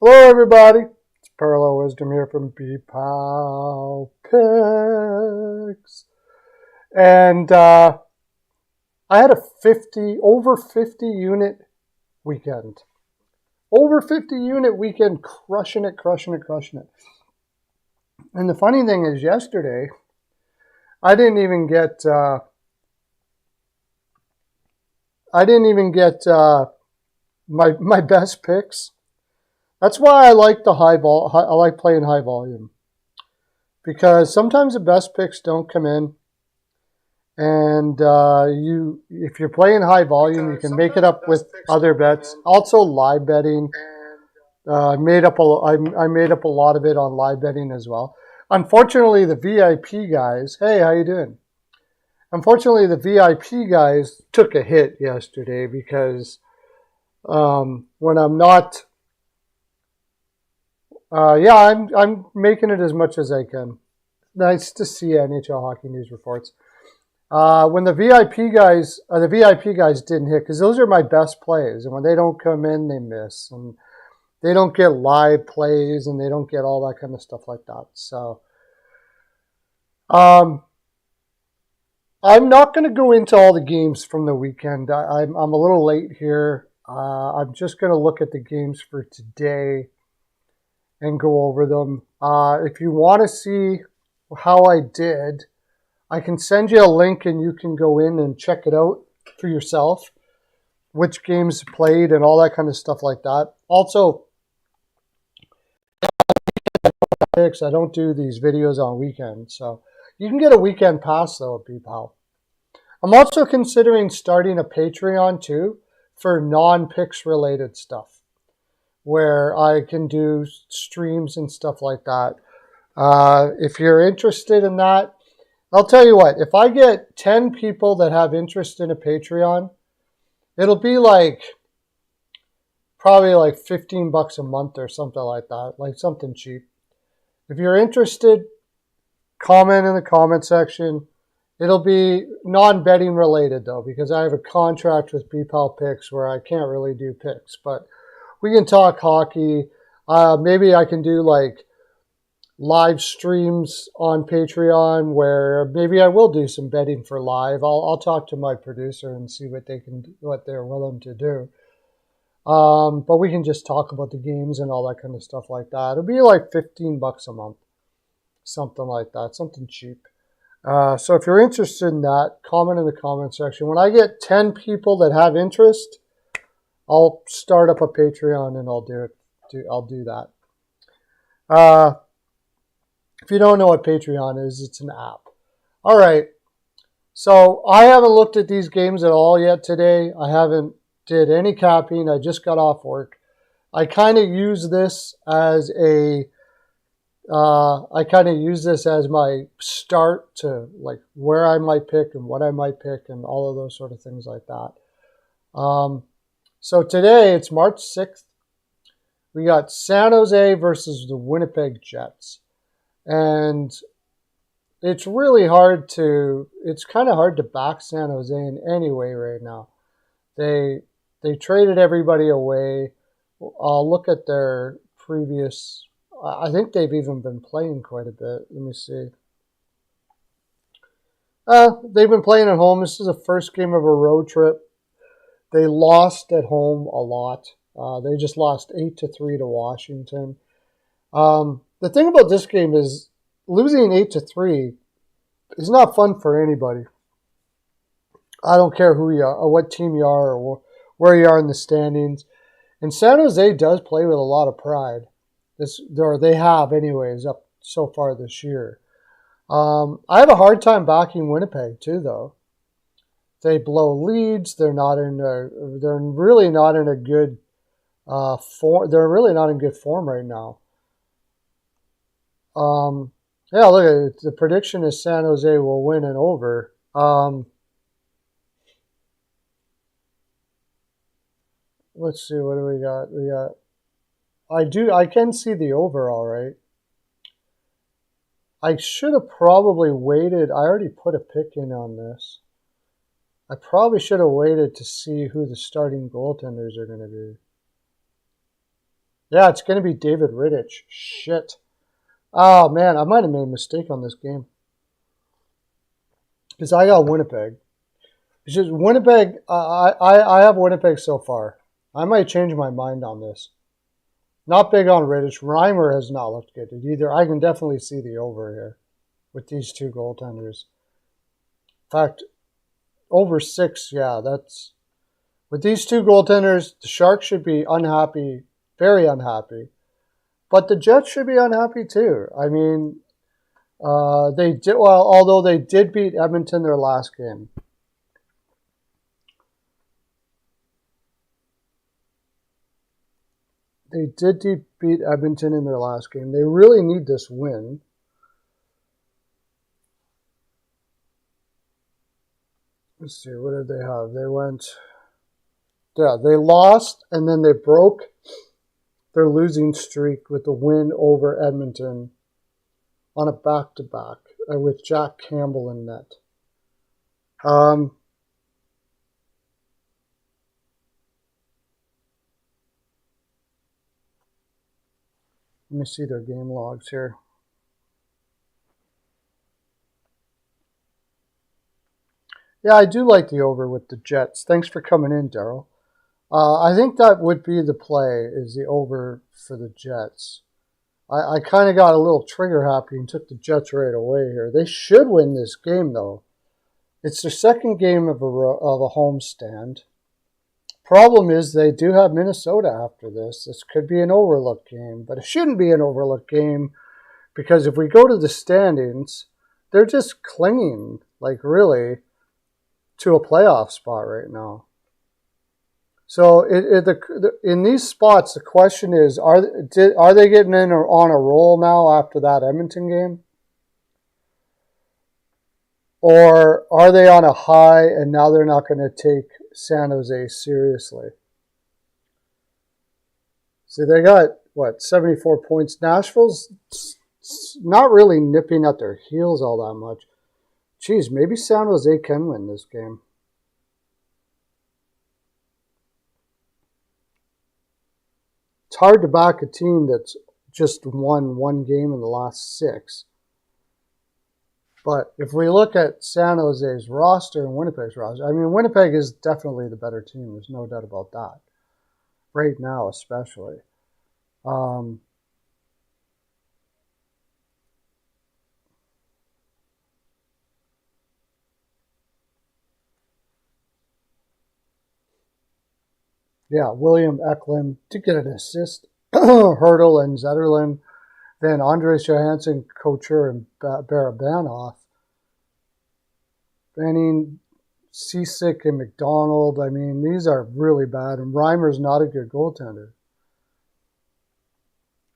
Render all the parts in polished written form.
Hello, everybody. It's Pearlo Wisdom here from BPAL Picks. And I had a over 50 unit weekend. Over 50 unit weekend, crushing it. And the funny thing is, yesterday, I didn't even get my best picks. That's why I like I like playing high volume, because sometimes the best picks don't come in, and if you're playing high volume, you can make it up with other bets. Also, live betting. I made up a lot of it on live betting as well. Unfortunately, the VIP guys. Hey, how you doing? Unfortunately, the VIP guys took a hit yesterday because when I'm not. I'm making it as much as I can. Nice to see NHL Hockey News reports. When the VIP guys didn't hit, because those are my best plays, and when they don't come in, they miss, and they don't get live plays, and they don't get all that kind of stuff like that. So, I'm not going to go into all the games from the weekend. I'm a little late here. I'm just going to look at the games for today and go over them. If you want to see how I did, I can send you a link and you can go in and check it out for yourself, which games played and all that kind of stuff like that. Also, I don't do these videos on weekends, so you can get a weekend pass though at BPAL. I'm also considering starting a Patreon too for non-picks related stuff, where I can do streams and stuff like that. If you're interested in that, I'll tell you what, if I get 10 people that have interest in a Patreon, it'll be probably like $15 a month or something like that, like something cheap. If you're interested, comment in the comment section. It'll be non-betting related though, because I have a contract with BPAL Picks where I can't really do picks, but we can talk hockey. Maybe I can do like live streams on Patreon where maybe I will do some betting for live. I'll talk to my producer and see what they're willing to do. But we can just talk about the games and all that kind of stuff like that. It'll be like $15 a month, something like that, something cheap. So if you're interested in that, comment in the comment section. When I get 10 people that have interest, I'll start up a Patreon and I'll do that. If you don't know what Patreon is, it's an app. All right. So I haven't looked at these games at all yet today. I haven't did any capping. I just got off work. I kind of use this as my start to like where I might pick and what I might pick and all of those sort of things like that. So today it's March 6th. We got San Jose versus the Winnipeg Jets. And it's kind of hard to back San Jose in any way right now. They traded everybody away. I'll look at their previous, I think they've even been playing quite a bit. Let me see. They've been playing at home. This is the first game of a road trip. They lost at home a lot. They just lost 8-3 to Washington. The thing about this game is losing 8-3 is not fun for anybody. I don't care who you are or what team you are or where you are in the standings. And San Jose does play with a lot of pride. They have anyways up so far this year. I have a hard time backing Winnipeg too, though. They blow leads. They're really not in a good form. They're really not in good form right now. Yeah, look at it. The prediction is San Jose will win and over. Let's see, what do we got? I can see the over all right. I should have probably waited. I already put a pick in on this. I probably should have waited to see who the starting goaltenders are going to be. Yeah, it's going to be David Rittich. Shit. Oh, man, I might have made a mistake on this game. Because I got Winnipeg. It's just Winnipeg, I have Winnipeg so far. I might change my mind on this. Not big on Rittich. Reimer has not looked good either. I can definitely see the over here with these two goaltenders. In fact, over 6, yeah, that's... With these two goaltenders, the Sharks should be unhappy, very unhappy. But the Jets should be unhappy too. I mean, they did well, although they did beat Edmonton their last game. They did beat Edmonton in their last game. They really need this win. Let's see, what did they have? They went, yeah, they lost and then they broke their losing streak with the win over Edmonton on a back-to-back with Jack Campbell in net. Let me see their game logs here. Yeah, I do like the over with the Jets. Thanks for coming in, Daryl. I think that would be the play, is the over for the Jets. I kind of got a little trigger happy and took the Jets right away here. They should win this game, though. It's their second game of a homestand. Problem is they do have Minnesota after this. This could be an overlooked game, but it shouldn't be an overlooked game because if we go to the standings, they're just clinging, like really, to a playoff spot right now. So in these spots, the question is, are they getting in on a roll now after that Edmonton game? Or are they on a high and now they're not going to take San Jose seriously? See, they got, 74 points. Nashville's not really nipping at their heels all that much. Geez, maybe San Jose can win this game. It's hard to back a team that's just won one game in the last 6. But if we look at San Jose's roster and Winnipeg's roster, I mean, Winnipeg is definitely the better team. There's no doubt about that. Right now, especially. Yeah, William Eklund to get an assist. Hurdle and Zetterlund. Then Andres Johansson, Couture, and Barabanov. Benning, Cisick, and McDonald. I mean, these are really bad. And Reimer's not a good goaltender.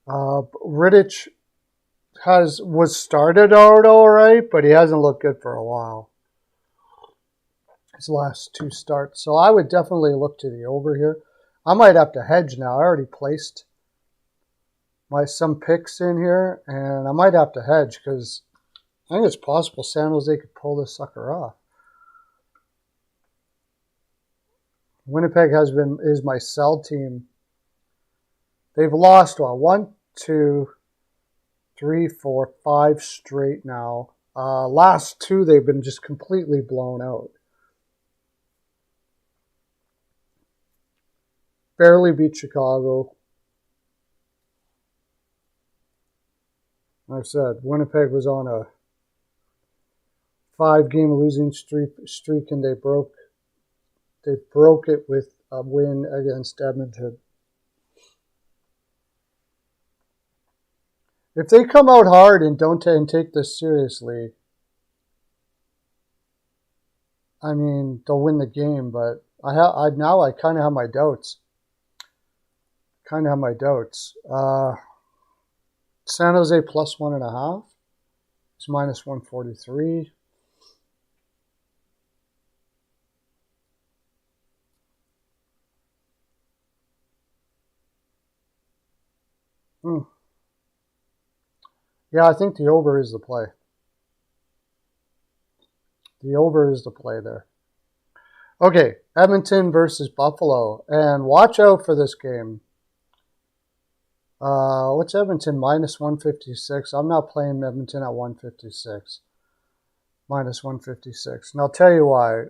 Rittich was started out all right, but he hasn't looked good for a while. His last 2 starts. So I would definitely look to the over here. I might have to hedge now. I already placed some picks in here, and I might have to hedge because I think it's possible San Jose could pull this sucker off. Winnipeg is my sell team. They've lost 1, 2, 3, 4, 5 straight now. Last 2 they've been just completely blown out. Barely beat Chicago. Like I said, Winnipeg was on a 5-game losing streak, and they broke it with a win against Edmonton. If they come out hard and don't take this seriously, I mean, they'll win the game. But I kind of have my doubts. San Jose plus 1.5. It's minus 143. Yeah, I think the over is the play. The over is the play there. Okay, Edmonton versus Buffalo. And watch out for this game. What's Edmonton? Minus 156. I'm not playing Edmonton at 156. Minus 156. And I'll tell you why.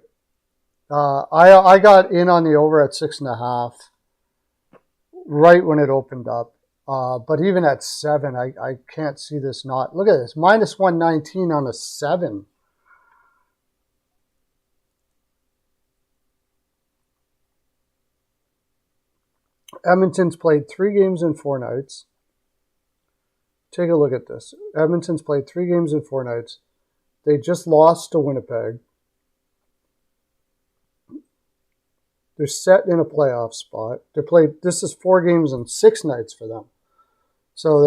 I got in on the over at 6.5 right when it opened up. But even at 7, I can't see this not. Look at this. Minus 119 on a 7. Edmonton's played 3 games in 4 nights. Take a look at this. Edmonton's played 3 games in 4 nights. They just lost to Winnipeg. They're set in a playoff spot. This is 4 games in 6 nights for them. So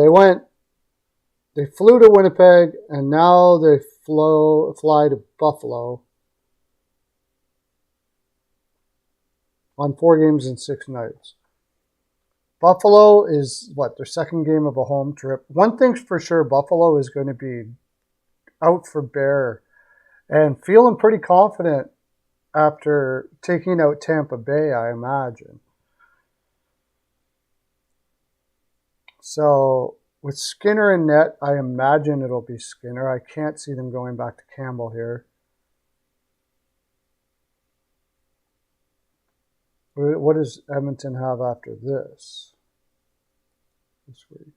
they flew to Winnipeg, and now they fly to Buffalo on 4 games in 6 nights. Buffalo is, their second game of a home trip. One thing's for sure, Buffalo is going to be out for bear and feeling pretty confident after taking out Tampa Bay, I imagine. So with Skinner in net, I imagine it'll be Skinner. I can't see them going back to Campbell here. What does Edmonton have after this week?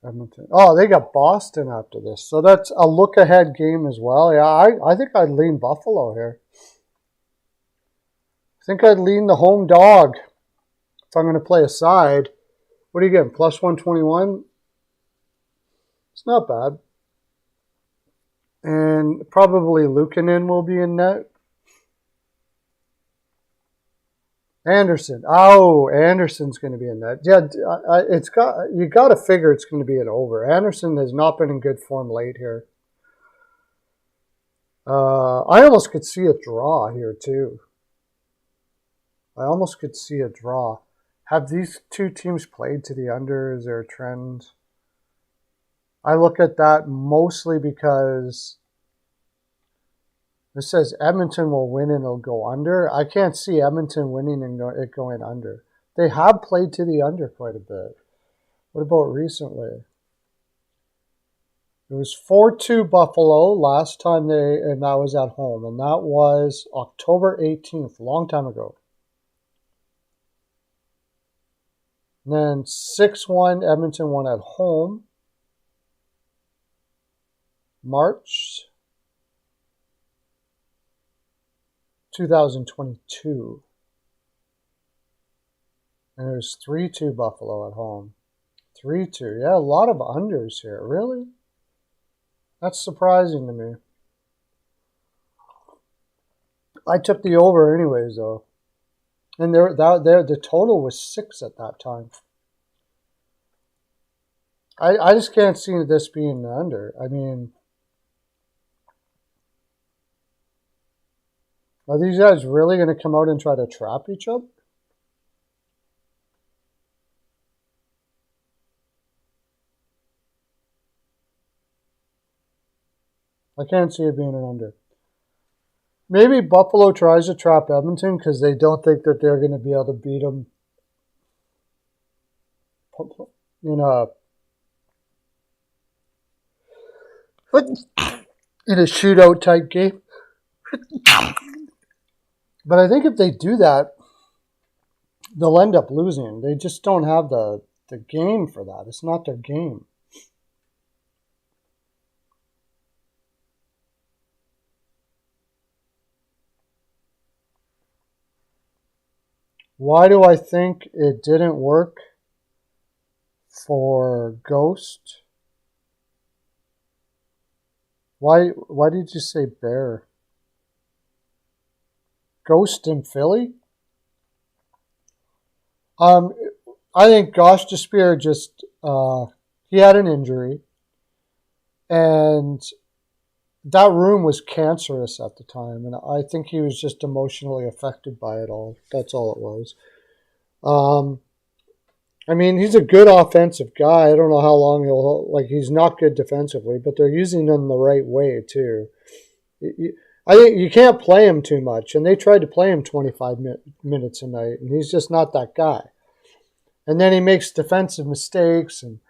Edmonton. Oh, they got Boston after this. So that's a look-ahead game as well. Yeah, I think I'd lean Buffalo here. I think I'd lean the home dog if I'm going to play a side. What are you getting? Plus 121? It's not bad. And probably Luukkonen will be in net. Anderson. Oh, Anderson's going to be in net. Yeah, you got to figure it's going to be an over. Anderson has not been in good form late here. I almost could see a draw here too. I almost could see a draw. Have these 2 teams played to the under? Is there a trend? I look at that mostly because it says Edmonton will win and it'll go under. I can't see Edmonton winning and it going under. They have played to the under quite a bit. What about recently? It was 4-2 Buffalo last time and that was at home. And that was October 18th, a long time ago. And then 6-1, Edmonton won at home. March 2022. And it was 3-2 Buffalo at home. 3-2. Yeah, a lot of unders here. Really? That's surprising to me. I took the over anyways, though. And the total was 6 at that time. I just can't see this being the under. I mean, are these guys really going to come out and try to trap each other? I can't see it being an under. Maybe Buffalo tries to trap Edmonton because they don't think that they're going to be able to beat them in a shootout type game. But I think if they do that, they'll end up losing. They just don't have the game for that. It's not their game. Why do I think it didn't work for Ghost? Why did you say Bear? Ghost in Philly? I think Gosh Despear just he had an injury, and that room was cancerous at the time, and I think he was just emotionally affected by it all. That's all it was. I mean, he's a good offensive guy. I don't know how long he's not good defensively, but they're using him the right way too. I think you can't play him too much, and they tried to play him 25 minutes a night, and he's just not that guy. And then he makes defensive mistakes, and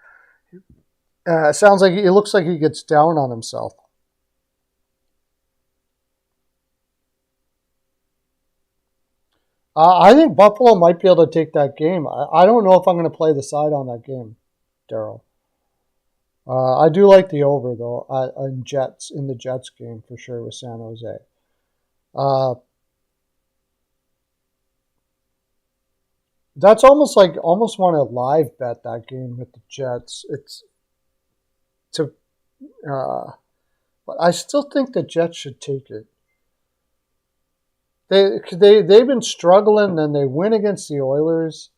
sounds like it looks like he gets down on himself. I think Buffalo might be able to take that game. I don't know if I'm going to play the side on that game, Daryl. I do like the over though in the Jets game for sure with San Jose. That's almost want to live bet that game with the Jets. But I still think the Jets should take it. They've been struggling, and they win against the Oilers.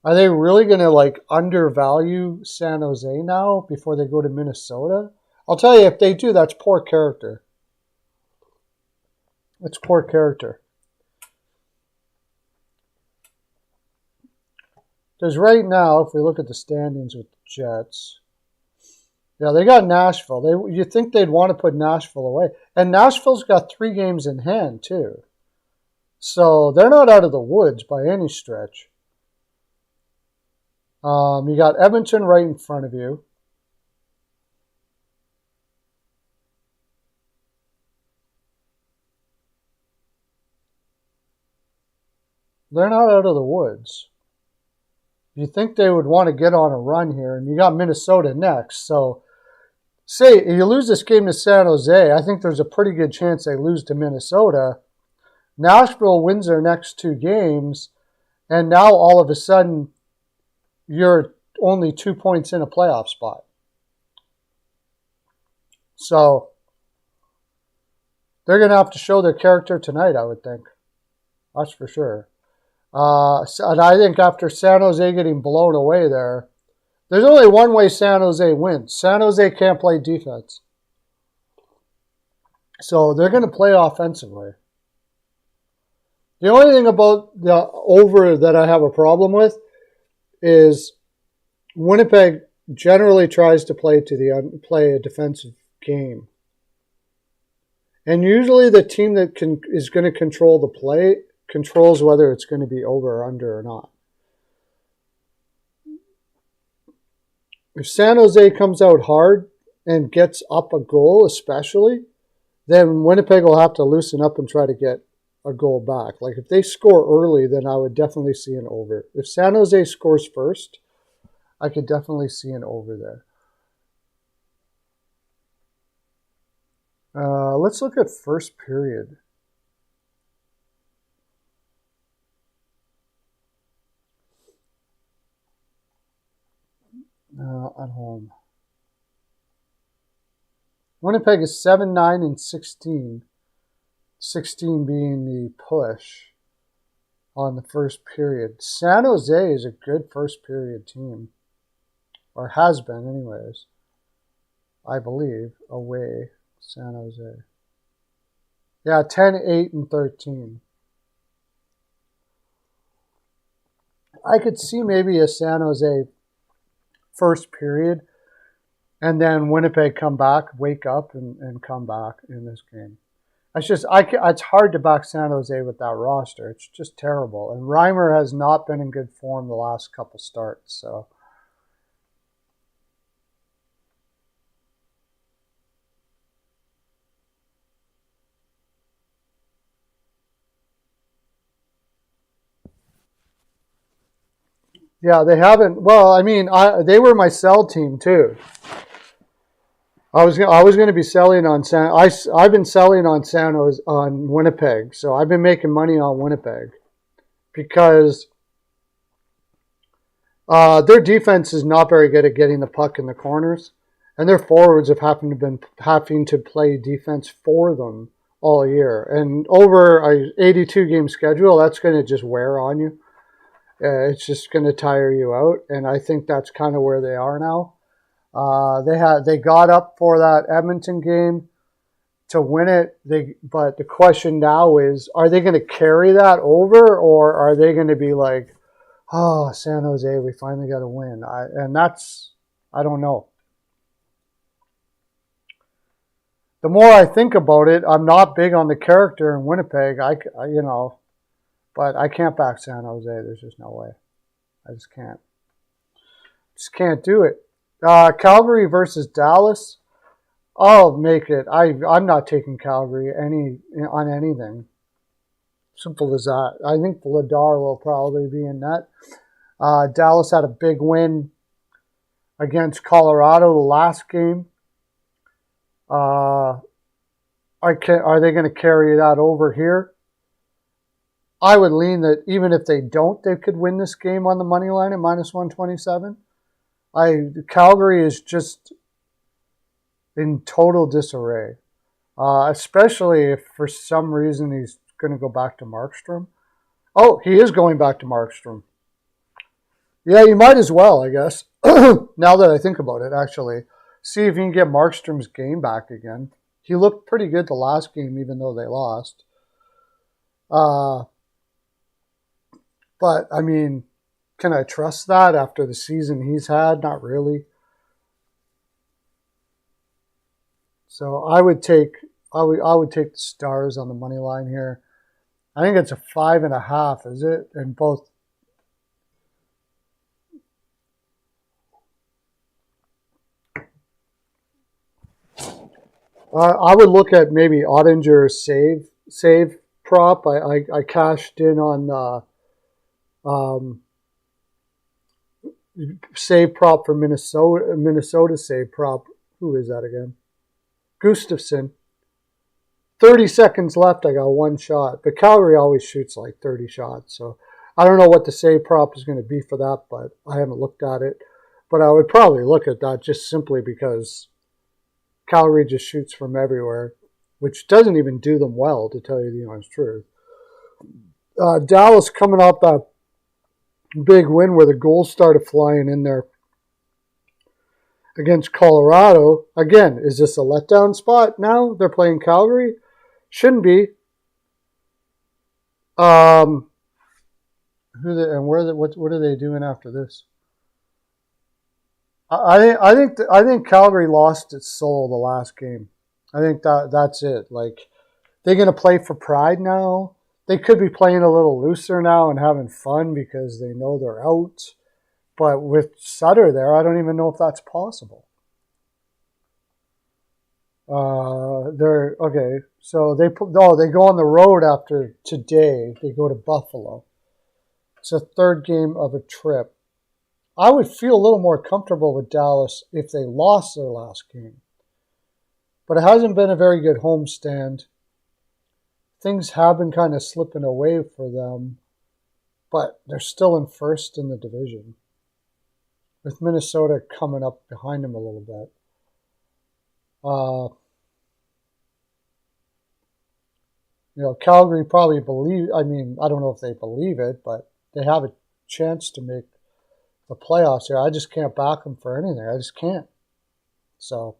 Are they really going to undervalue San Jose now before they go to Minnesota? I'll tell you, if they do, that's poor character. It's poor character. Because right now, if we look at the standings with the Jets, yeah, they got Nashville. You think they'd want to put Nashville away. And Nashville's got 3 games in hand, too. So they're not out of the woods by any stretch. You got Edmonton right in front of you. They're not out of the woods. You think they would want to get on a run here, and you got Minnesota next. So, say you lose this game to San Jose, I think there's a pretty good chance they lose to Minnesota. Nashville wins their next 2 games, and now all of a sudden you're only 2 points in a playoff spot. So they're going to have to show their character tonight, I would think. That's for sure. And I think after San Jose getting blown away there's only one way San Jose wins. San Jose can't play defense. So they're going to play offensively. The only thing about the over that I have a problem with is Winnipeg generally tries to play a defensive game. And usually the team that is going to control the play controls whether it's going to be over or under or not. If San Jose comes out hard and gets up a goal especially, then Winnipeg will have to loosen up and try to get a goal back. Like if they score early, then I would definitely see an over. If San Jose scores first, I could definitely see an over there. Let's look at first period. At home. Winnipeg is 7-9-16. 16 being the push on the first period. San Jose is a good first period team. Or has been anyways. I believe. Away. San Jose. Yeah, 10-8-13. I could see maybe a San Jose first period, and then Winnipeg come back, wake up, and come back in this game. It's hard to back San Jose with that roster. It's just terrible. And Reimer has not been in good form the last couple starts. So, yeah, they haven't. Well, I mean, they were my sell team too. I was going to be selling on I've been selling on Winnipeg, so I've been making money on Winnipeg because their defense is not very good at getting the puck in the corners, and their forwards have having to play defense for them all year. And over a 82 game schedule, that's going to just wear on you. It's just going to tire you out, and I think that's kind of where they are now. They got up for that Edmonton game to win it. But the question now is, are they going to carry that over, or are they going to be like, oh, San Jose, we finally got to win? I don't know. the more I think about it, I'm not big on the character in Winnipeg. But I can't back San Jose. There's just no way. I just can't. Just can't do it. Calgary versus Dallas. I'll make it. I'm not taking Calgary on anything. Simple as that. I think Vladar will probably be in net. Dallas had a big win against Colorado the last game. Are they going to carry that over here? I would lean that even if they don't, they could win this game on the money line at -127. Calgary is just in total disarray, especially if for some reason he's going to go back to Markstrom. Oh, he is going back to Markstrom. Yeah, you might as well, I guess. Now that I think about it, actually. See if you can get Markstrom's game back again. He looked pretty good the last game, even though they lost. But, I mean, can I trust that after the season he's had? Not really. So I would take the Stars on the money line here. I think it's a 5.5, is it? And both. I would look at maybe Ottinger's save prop. I cashed in on save prop for Minnesota save prop. Who is that again? Gustafsson. 30 seconds left. I got one shot. But Calgary always shoots like 30 shots. So I don't know what the save prop is going to be for that, but I haven't looked at it. But I would probably look at that just simply because Calgary just shoots from everywhere, which doesn't even do them well, to tell you the honest truth. Dallas coming off that big win where the goals started flying in there against Colorado. Again, is this a letdown spot now? They're playing Calgary? Shouldn't be. What are they doing after this? I think Calgary lost its soul the last game. I think that's it. Like, they're going to play for pride now. They could be playing a little looser now and having fun because they know they're out. But with Sutter there, I don't even know if that's possible. They're okay. So they go on the road after today. They go to Buffalo. It's a third game of a trip. I would feel a little more comfortable with Dallas if they lost their last game. But it hasn't been a very good homestand. Things have been kind of slipping away for them, but they're still in first in the division, with Minnesota coming up behind them a little bit. Calgary probably I don't know if they believe it, but they have a chance to make the playoffs here. I just can't back them for anything. I just can't. So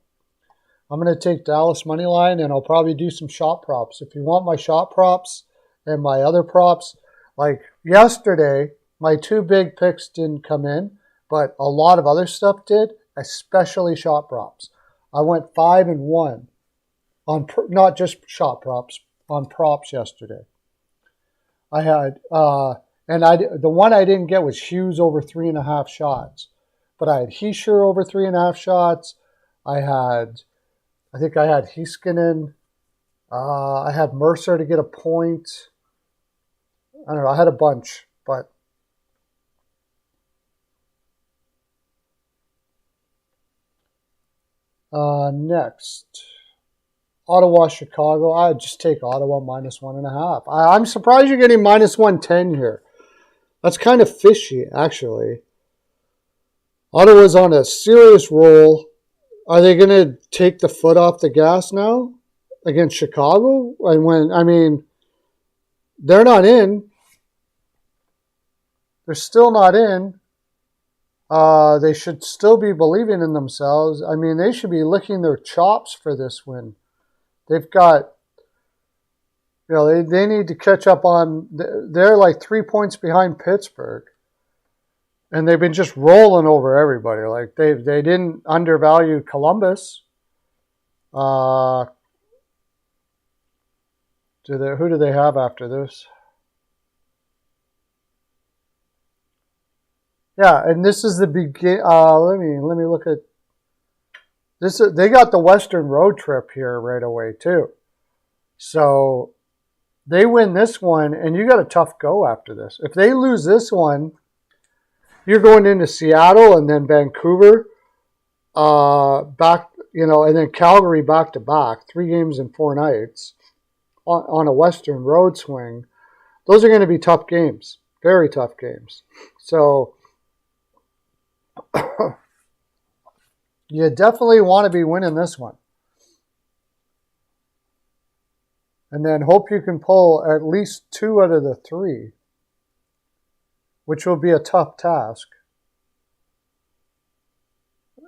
I'm going to take Dallas money line, and I'll probably do some shot props. If you want my shot props and my other props, like yesterday, my two big picks didn't come in, but a lot of other stuff did, especially shot props. I went 5-1 on not just shot props, on props yesterday. I had the one I didn't get was Hughes over 3.5 shots, but I had Heischer over 3.5 shots. I think I had Heiskanen. I had Mercer to get a point. I don't know. I had a bunch, but next, Ottawa, Chicago. I'd just take Ottawa -1.5. I'm surprised you're getting -110 here. That's kind of fishy, actually. Ottawa's on a serious roll. Are they going to take the foot off the gas now against Chicago? They're not in. They're still not in. They should still be believing in themselves. They should be licking their chops for this win. They've got, they need to catch up on, they're like 3 points behind Pittsburgh. And they've been just rolling over everybody. Like they didn't undervalue Columbus. Who do they have after this? Yeah, and this is the begin. Let me look at this. They got the Western road trip here right away too. So they win this one, and you got a tough go after this. If they lose this one, you're going into Seattle and then Vancouver, back, and then Calgary back to back, 3 games in 4 nights on a Western road swing. Those are going to be tough games, very tough games. So you definitely want to be winning this one. And then hope you can pull at least 2 out of the 3, which will be a tough task.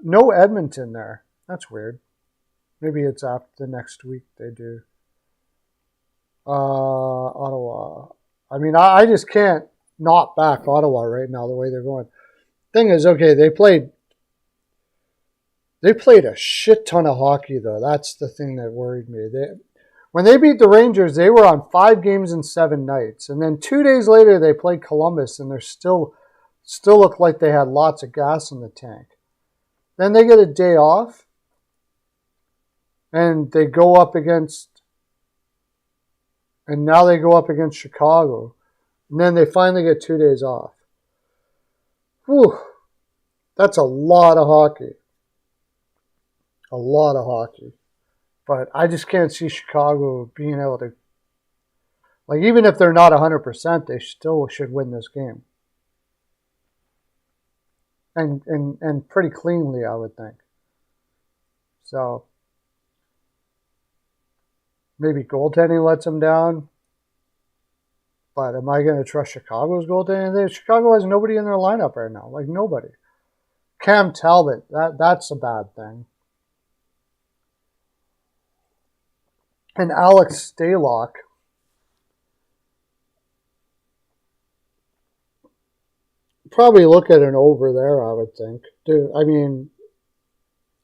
No Edmonton there. That's weird. Maybe it's after the next week they do. Ottawa. I mean, I just can't not back Ottawa right now the way they're going. Thing is, okay, they played a shit ton of hockey, though. That's the thing that worried me. When they beat the Rangers, they were on 5 games in 7 nights. And then 2 days later, they played Columbus, and they're still looked like they had lots of gas in the tank. Then they get a day off, and they go up against, and now they go up against Chicago. And then they finally get 2 days off. Whew. That's a lot of hockey. A lot of hockey. But I just can't see Chicago being able to, like, even if they're not 100%, they still should win this game. And pretty cleanly, I would think. So maybe goaltending lets them down. But am I going to trust Chicago's goaltending? Chicago has nobody in their lineup right now. Like, nobody. Cam Talbot, that's a bad thing. And Alex Stalock. Probably look at an over there, I would think.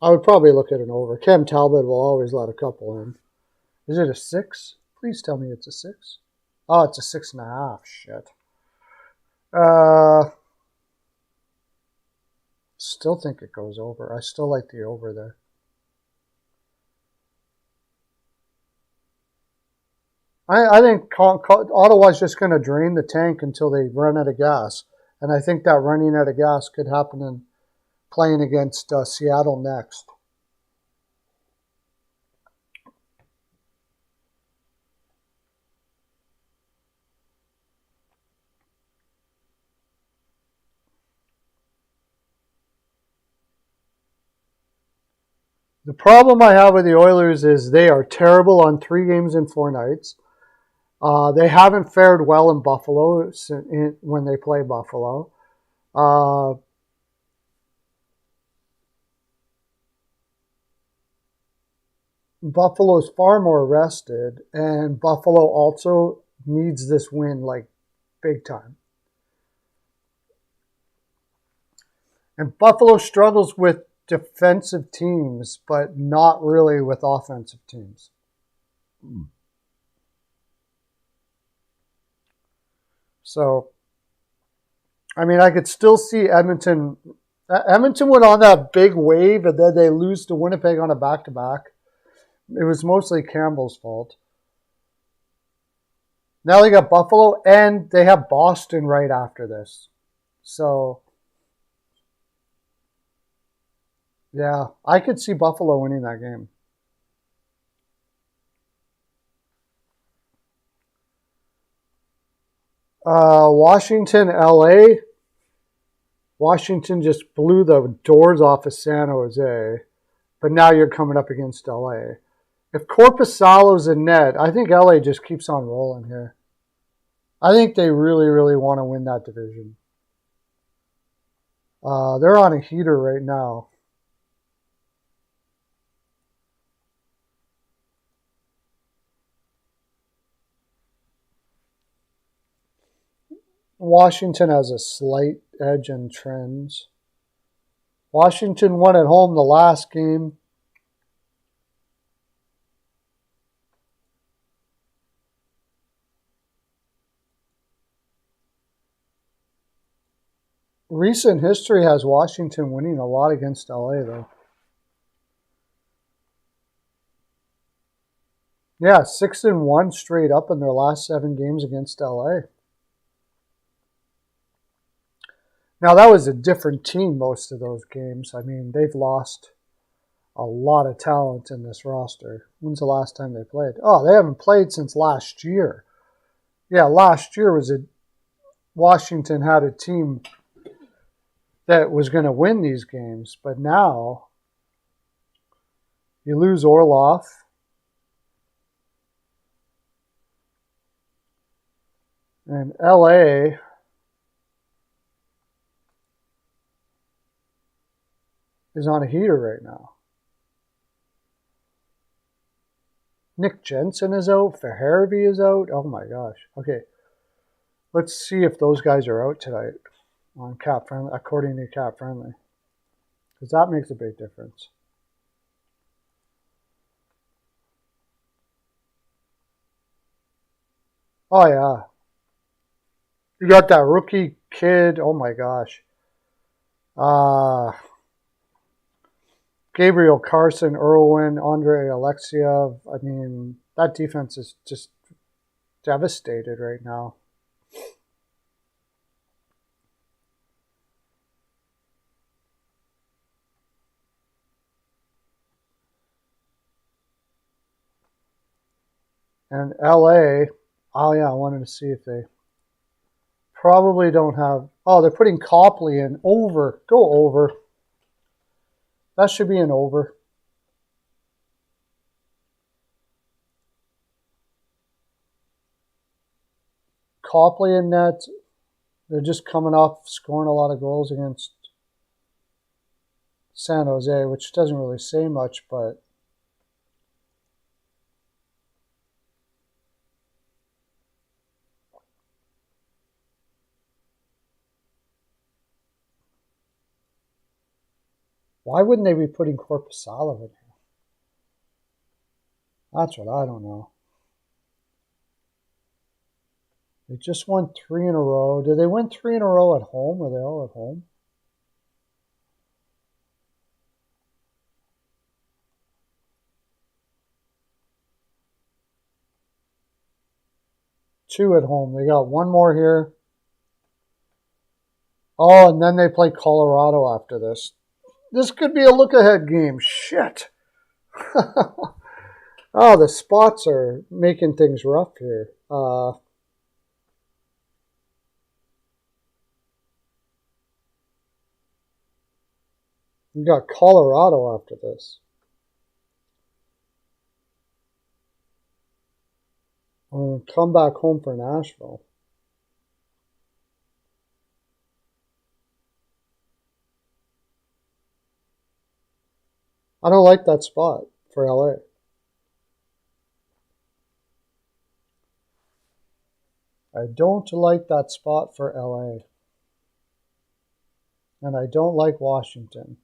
I would probably look at an over. Cam Talbot will always let a couple in. Is it a 6? Please tell me it's a 6. Oh, it's a 6.5. Shit. Still think it goes over. I still like the over there. I think Ottawa's just going to drain the tank until they run out of gas. And I think that running out of gas could happen in playing against Seattle next. The problem I have with the Oilers is they are terrible on 3 games in 4 nights. They haven't fared well in Buffalo when they play Buffalo. Buffalo's far more rested, and Buffalo also needs this win like big time. And Buffalo struggles with defensive teams, but not really with offensive teams. So, I mean, I could still see Edmonton. Edmonton went on that big wave, and then they lose to Winnipeg on a back-to-back. It was mostly Campbell's fault. Now they got Buffalo, and they have Boston right after this. So, yeah, I could see Buffalo winning that game. Washington, LA. Washington just blew the doors off of San Jose, but now you're coming up against LA. If Korpisalo's in net, I think LA just keeps on rolling here. I think they really, really want to win that division. They're on a heater right now. Washington has a slight edge in trends. Washington won at home the last game. recent history has Washington winning a lot against LA, though. Yeah, 6-1 straight up in their last 7 games against LA. Now, that was a different team most of those games. I mean, they've lost a lot of talent in this roster. When's the last time they played? Oh, they haven't played since last year. Yeah, last year was Washington had a team that was going to win these games, but now you lose Orlov. And LA is on a heater right now. Nick Jensen is out. Faherby is out. Oh my gosh. Okay. Let's see if those guys are out tonight on Cap Friendly, according to Cap Friendly. Because that makes a big difference. Oh, yeah. You got that rookie kid. Oh, my gosh. Gabriel Carson, Irwin, Andrei Alexiev. I mean, that defense is just devastated right now. And LA, oh yeah, I wanted to see if they probably don't have, oh, they're putting Copley in over. Go over. That should be an over. Copley in net. They're just coming off scoring a lot of goals against San Jose, which doesn't really say much, but why wouldn't they be putting Korpisalo in here? That's what I don't know. They just won 3 in a row. Did they win 3 in a row at home? Were they all at home? Two at home. They got one more here. Oh, and then they play Colorado after this. This could be a look-ahead game. Shit. Oh, the spots are making things rough here. You got Colorado after this. Come back home for Nashville. I don't like that spot for LA. I don't like that spot for LA. And I don't like Washington.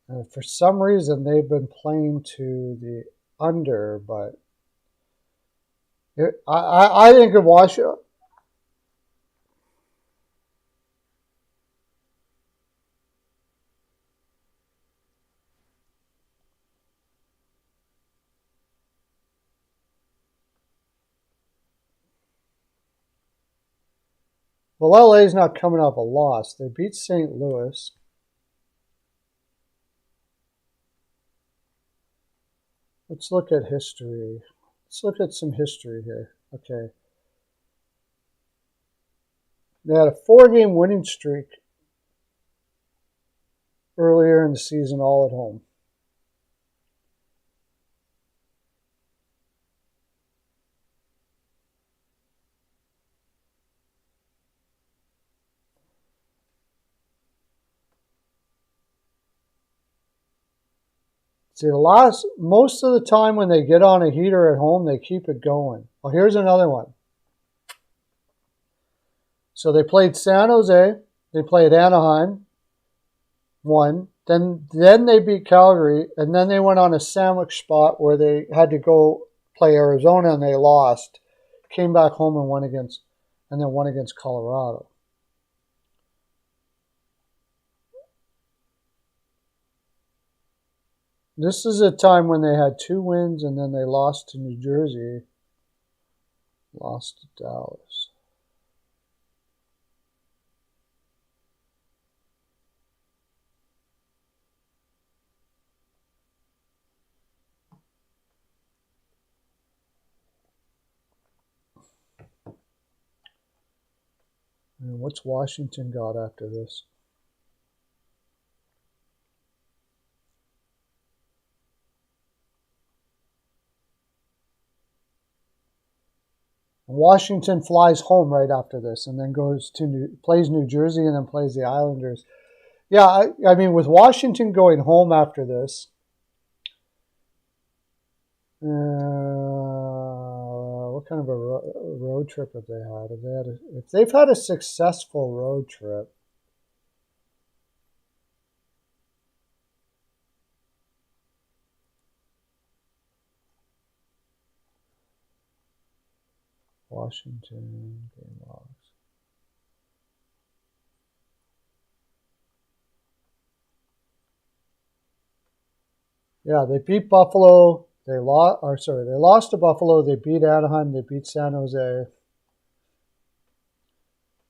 And for some reason, they've been playing to the under, but I think of Washington. Well, LA's not coming off a loss. They beat St. Louis. Let's look at history. Let's look at some history here. Okay. They had a 4-game winning streak earlier in the season, all at home. See, most of the time when they get on a heater at home, they keep it going. Well, here's another one. So they played San Jose, they played Anaheim, won. Then they beat Calgary, and then they went on a sandwich spot where they had to go play Arizona and they lost. Came back home and won against and then one against Colorado. This is a time when they had 2 wins, and then they lost to New Jersey, lost to Dallas. And what's Washington got after this? Washington flies home right after this, and then plays New Jersey, and then plays the Islanders. Yeah, I mean, with Washington going home after this, what kind of a road trip have they had? If they've had a successful road trip, Washington game logs. Yeah, they beat Buffalo. They lost to Buffalo. They beat Anaheim. They beat San Jose.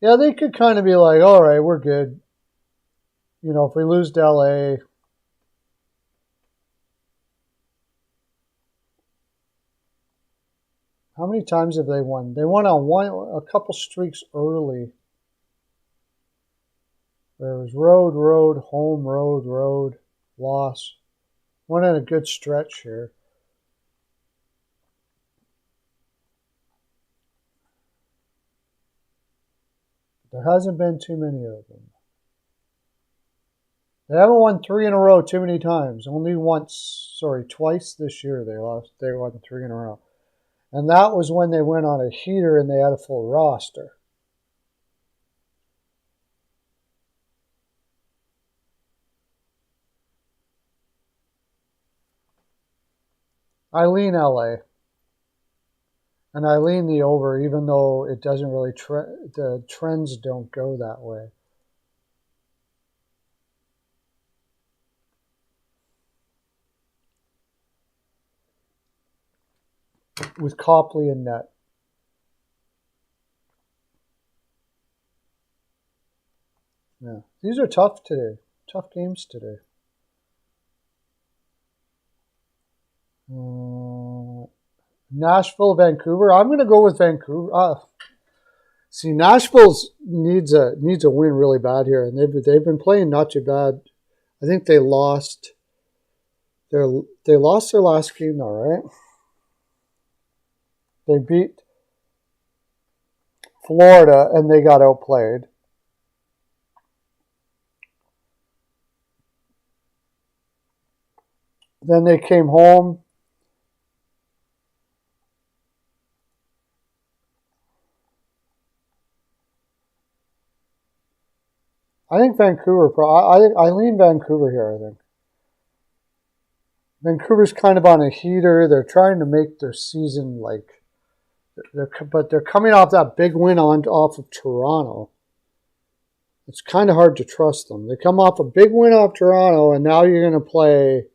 Yeah, they could kind of be like, all right, we're good. You know, if we lose to LA, how many times have they won? They won on a couple streaks early. There was road, home, road, loss. Went in a good stretch here. There hasn't been too many of them. They haven't won 3 in a row too many times. Twice this year they lost. They won 3 in a row. And that was when they went on a heater and they had a full roster. I lean LA. And I lean the over, even though it doesn't really, the trends don't go that way. With Copley and net. Yeah, these are tough today. Tough games today. Nashville, Vancouver. I'm going to go with Vancouver. See, Nashville needs a win really bad here, and they've been playing not too bad. I think they lost their last game, though, right? They beat Florida, and they got outplayed. Then they came home. I think Vancouver. I lean Vancouver here. I think Vancouver's kind of on a heater. They're trying to make their season but they're coming off that big win off of Toronto. It's kind of hard to trust them. They come off a big win off Toronto, and now you're going to play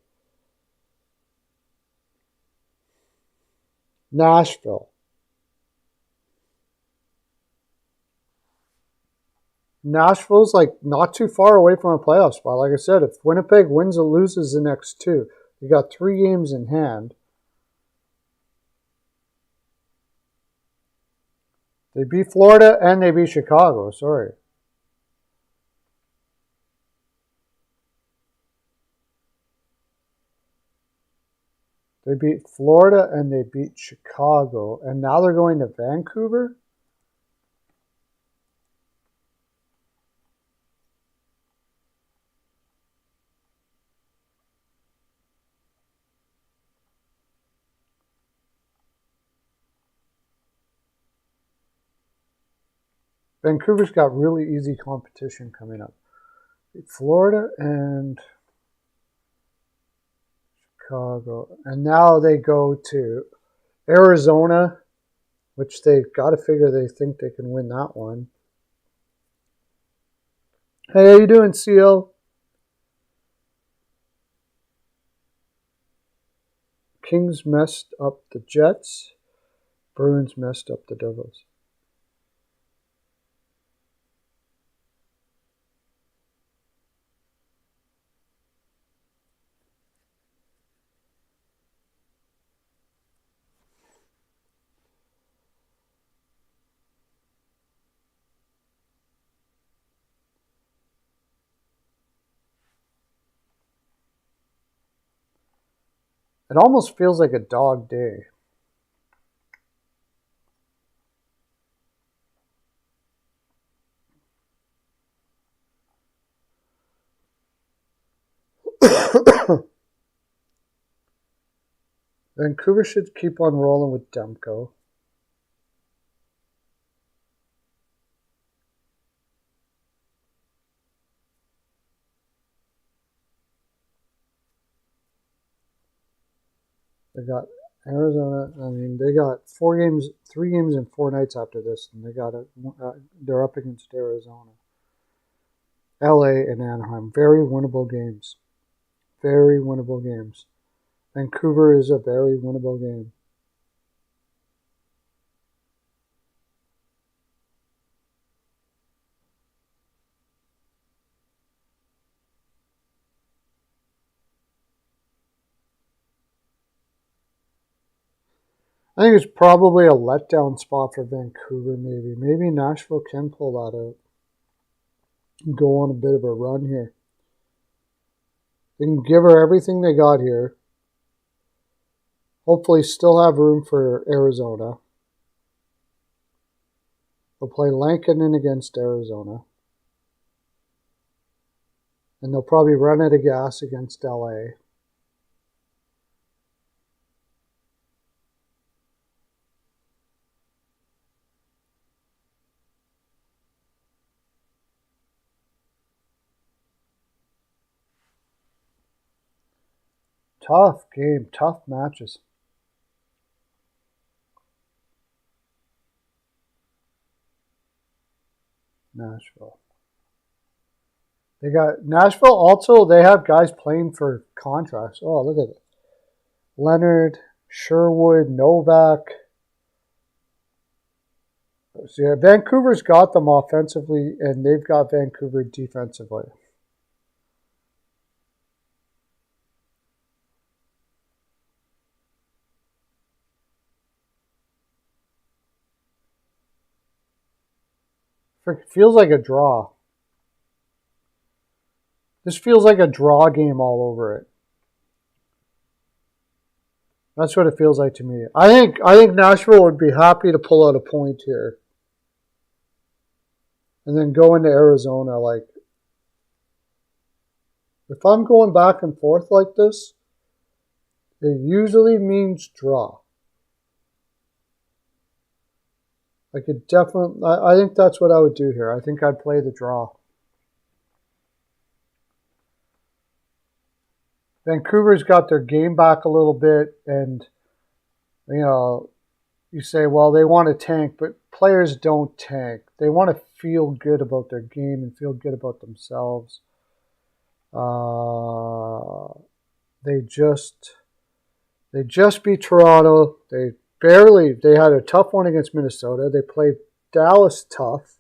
Nashville. Nashville's not too far away from a playoff spot. Like I said, if Winnipeg wins or loses the next 2, you got 3 games in hand. They beat Florida and they beat Chicago. Sorry. They beat Florida and they beat Chicago. And now they're going to Vancouver? Vancouver's got really easy competition coming up. Florida and Chicago. And now they go to Arizona, which they got to figure they think they can win that one. Hey, how you doing, CL? Kings messed up the Jets. Bruins messed up the Devils. It almost feels like a dog day. Vancouver should keep on rolling with Demko. They got Arizona. I mean, they got 3 games in 4 nights after this, and they're up against Arizona, LA, and Anaheim. Very winnable games. Very winnable games. Vancouver is a very winnable game. I think it's probably a letdown spot for Vancouver, maybe. Maybe Nashville can pull that out and go on a bit of a run here. They can give her everything they got here. Hopefully still have room for Arizona. They'll play Lankinen against Arizona. And they'll probably run out of gas against LA. Tough game, tough matches. Nashville. They got Nashville also, they have guys playing for contracts. Oh, look at it. Leonard, Sherwood, Novak. So yeah, Vancouver's got them offensively, and they've got Vancouver defensively. It feels like a draw. This feels like a draw game all over it. That's what it feels like to me. I think Nashville would be happy to pull out a point here. And then go into Arizona. Like, if I'm going back and forth like this, it usually means draw. I could definitely, I think that's what I would do here. I think I'd play the draw. Vancouver's got their game back a little bit, and, you know, you say, well, they want to tank, but players don't tank. They want to feel good about their game and feel good about themselves. They just beat Toronto. They had a tough one against Minnesota. They played Dallas tough.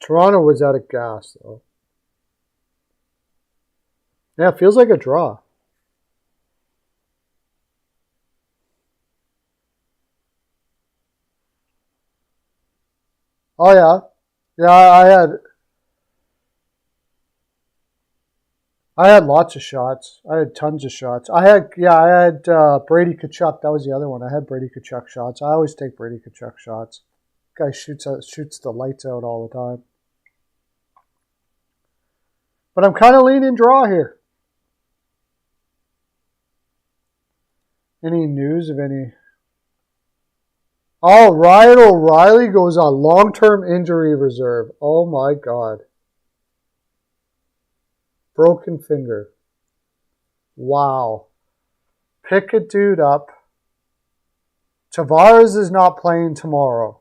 Toronto was out of gas, though. Yeah, it feels like a draw. Oh, yeah. Yeah, I had lots of shots. I had tons of shots. I had Brady Tkachuk. That was the other one. I had Brady Tkachuk shots. I always take Brady Tkachuk shots. Guy shoots the lights out all the time. But I'm kind of leaning draw here. Any news of any? Oh, Ryan O'Reilly goes on long-term injury reserve. Oh my God. Broken finger. Wow. Pick a dude up. Tavares is not playing tomorrow.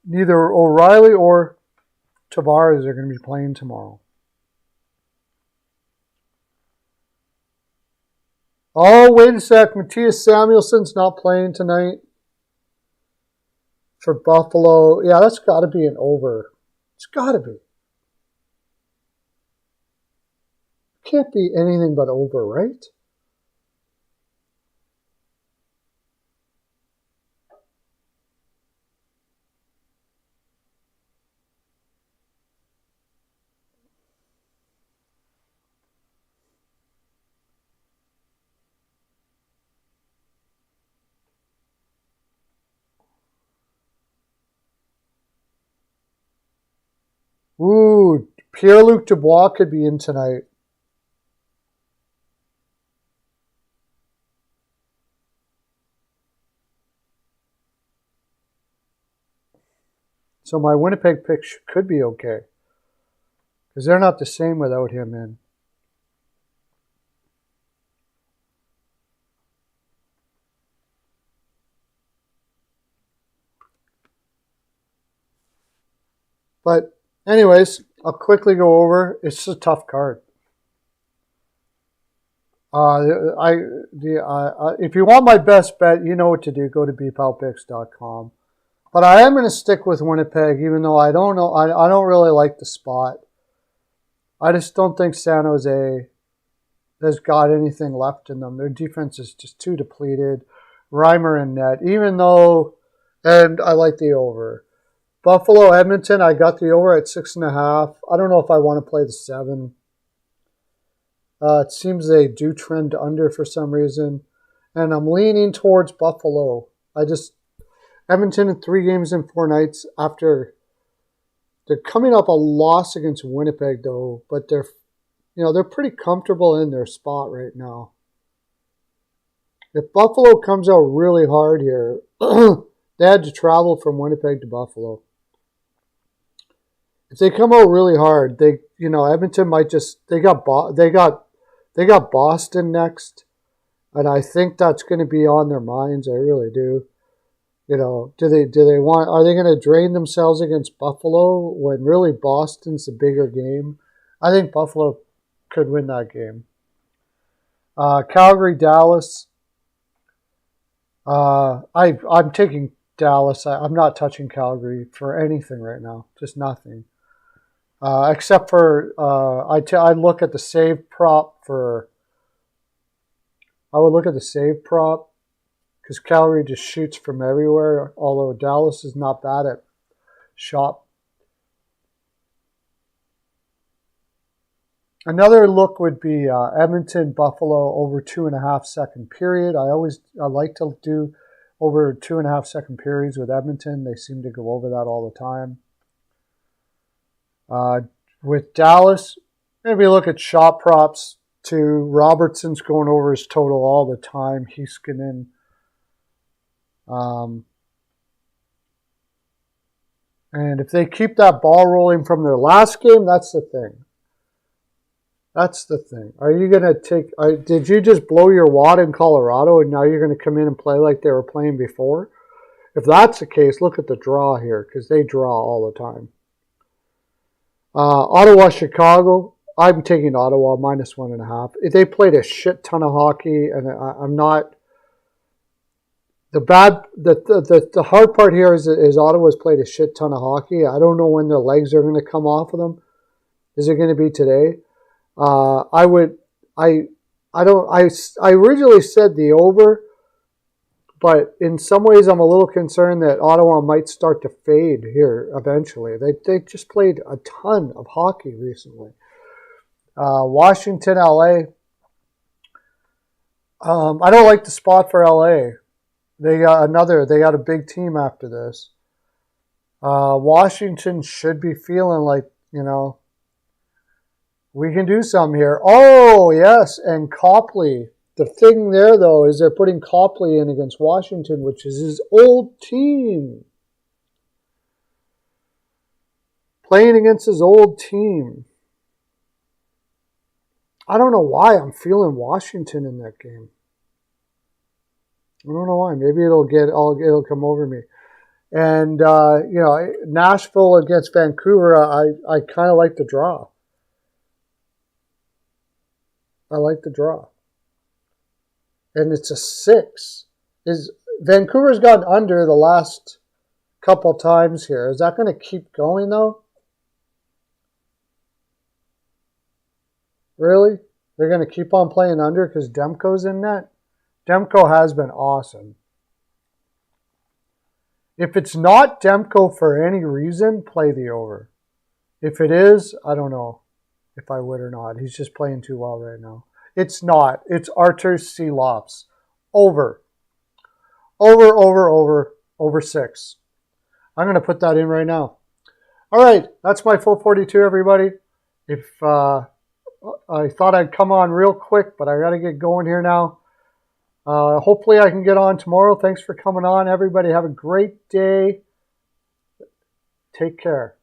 Neither O'Reilly or Tavares are going to be playing tomorrow. Oh, wait a sec. Mattias Samuelsson's not playing tonight for Buffalo. Yeah, that's got to be an over. It's got to be. Can't be anything but over, right? Ooh, Pierre-Luc Dubois could be in tonight. So my Winnipeg pick could be okay. Because they're not the same without him in. But anyways, I'll quickly go over. It's a tough card. If you want my best bet, you know what to do. Go to beepalpicks.com. But I am going to stick with Winnipeg, even though I don't know. I don't really like the spot. I just don't think San Jose has got anything left in them. Their defense is just too depleted. Reimer and net, even though, and I like the over. Buffalo, Edmonton, I got the over at 6.5. I don't know if I want to play the 7. It seems they do trend under for some reason. And I'm leaning towards Buffalo. Edmonton in 3 games in 4 nights after they're coming up a loss against Winnipeg though, but they're pretty comfortable in their spot right now. If Buffalo comes out really hard here, they had to travel from Winnipeg to Buffalo. If they come out really hard, Edmonton might they got Boston next, and I think that's going to be on their minds. I really do. Are they going to drain themselves against Buffalo when really Boston's the bigger game? I think Buffalo could win that game. Calgary, Dallas. I'm taking Dallas. I'm not touching Calgary for anything right now. Just nothing. Except for I look at the save prop for. I would look at the save prop because Calgary just shoots from everywhere. Although Dallas is not bad at shot. Another look would be Edmonton, Buffalo over 2.5 second period. I like to do over 2.5 second periods with Edmonton. They seem to go over that all the time. With Dallas, maybe look at shot props too. Robertson's going over his total all the time. Heiskanen. And if they keep that ball rolling from their last game, that's the thing. That's the thing. Are you going to did you just blow your wad in Colorado and now you're going to come in and play like they were playing before? If that's the case, look at the draw here because they draw all the time. Ottawa, Chicago. I'm taking Ottawa -1.5. They played a shit ton of hockey, and I'm not. The hard part here is Ottawa's played a shit ton of hockey. I don't know when their legs are going to come off of them. Is it going to be today? I originally said the over, but in some ways I'm a little concerned that Ottawa might start to fade here eventually. They just played a ton of hockey recently. Washington, LA. I don't like the spot for LA. They got a big team after this. Washington should be feeling like, we can do some here. Oh, yes, and Copley The thing there, though, is they're putting Copley in against Washington, which is his old team. Playing against his old team. I don't know why I'm feeling Washington in that game. I don't know why. Maybe it'll come over me. And, Nashville against Vancouver, I kind of like the draw. I like the draw. And it's a 6. Vancouver's gotten under the last couple times here. Is that going to keep going, though? Really? They're going to keep on playing under because Demko's in net? Demko has been awesome. If it's not Demko for any reason, play the over. If it is, I don't know if I would or not. He's just playing too well right now. It's not. It's Artur Silovs. Over. Over 6. I'm going to put that in right now. All right, that's my full 42, everybody. If I thought I'd come on real quick, but I got to get going here now. Hopefully I can get on tomorrow. Thanks for coming on, everybody. Have a great day. Take care.